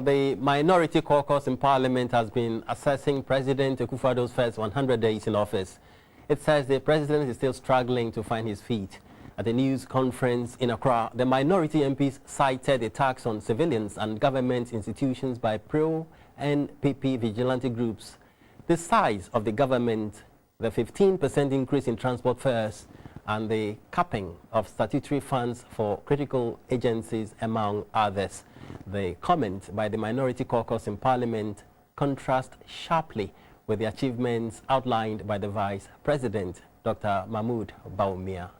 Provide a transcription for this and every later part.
The minority caucus in Parliament has been assessing President Akufo-Addo's first 100 days in office. It says the president is still struggling to find his feet. At a news conference in Accra, the minority MPs cited attacks on civilians and government institutions by pro-NPP vigilante groups. The size of the government, the 15% increase in transport fares, and the capping of statutory funds for critical agencies, among others. The comment by the minority caucus in Parliament contrasts sharply with the achievements outlined by the Vice President, Dr. Mahmoud Bawumia.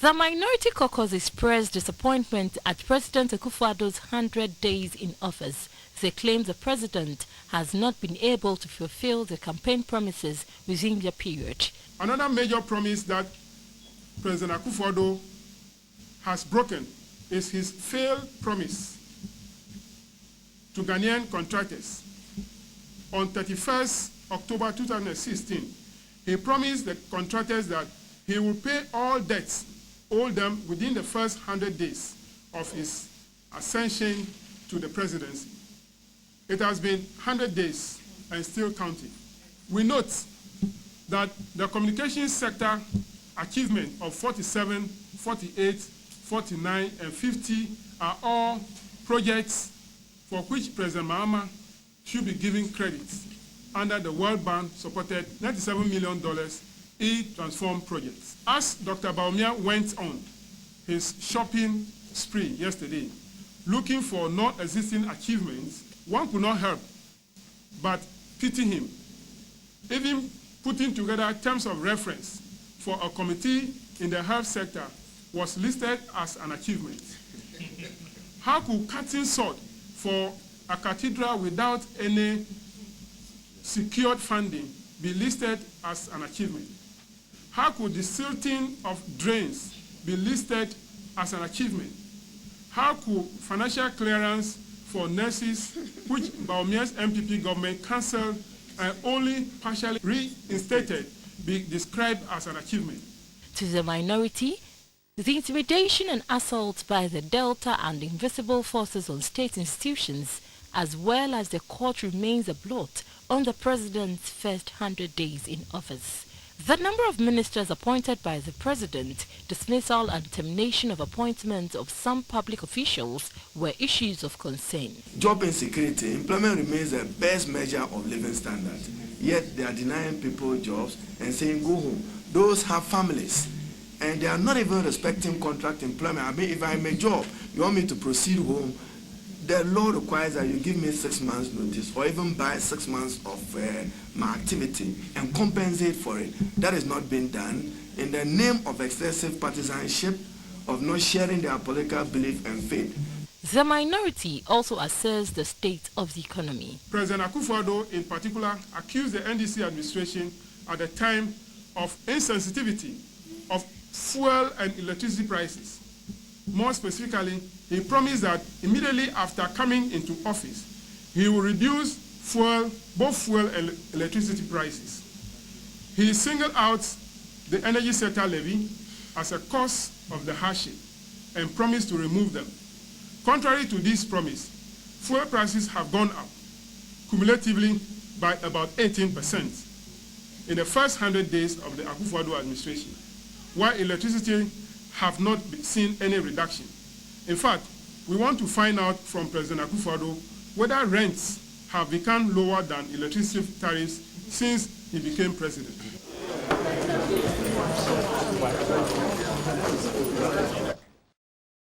The minority caucus expressed disappointment at President Akufo-Addo's 100 days in office. They claim the president has not been able to fulfill the campaign promises within the period. Another major promise that President Akufo-Addo has broken is his failed promise to Ghanaian contractors. On 31st October 2016, he promised the contractors that he will pay all debts owed them within the first 100 days of his ascension to the presidency. It has been 100 days and still counting. We note that the communications sector achievement of 47, 48, 49, and 50 are all projects for which President Mahama should be given credit under the World Bank supported $97 million e-transform projects. As Dr. Bawumia went on his shopping spree yesterday, looking for non-existing achievements, one could not help but pity him. Even putting together terms of reference for a committee in the health sector was listed as an achievement. How could cutting sod for a cathedral without any secured funding be listed as an achievement? How could the silting of drains be listed as an achievement? How could financial clearance for nurses, which Bawumia's MPP government cancelled and only partially reinstated, be described as an achievement? To the minority, the intimidation and assault by the Delta and invisible forces on state institutions, as well as the court, remains a blot on the president's first 100 days in office. The number of ministers appointed by the president, dismissal and termination of appointments of some public officials were issues of concern. Job insecurity, employment remains the best measure of living standard. Yet they are denying people jobs and saying go home. Those have families and they are not even respecting contract employment. I mean, if I'm a job, you want me to proceed home, the law requires that you give me 6 months notice or even buy 6 months of my activity and compensate for it. That is not being done in the name of excessive partisanship, of not sharing their political belief and faith. The minority also assessed the state of the economy. President Akufo-Addo in particular accused the NDC administration at the time of insensitivity of fuel and electricity prices. More specifically, he promised that immediately after coming into office, he will reduce both fuel and electricity prices. He singled out the energy sector levy as a cause of the hardship and promised to remove them. Contrary to this promise, fuel prices have gone up cumulatively by about 18% in the first 100 days of the Akufo-Addo administration, while electricity have not seen any reduction. In fact, we want to find out from President Akufo-Addo whether rents have become lower than electricity tariffs since he became president.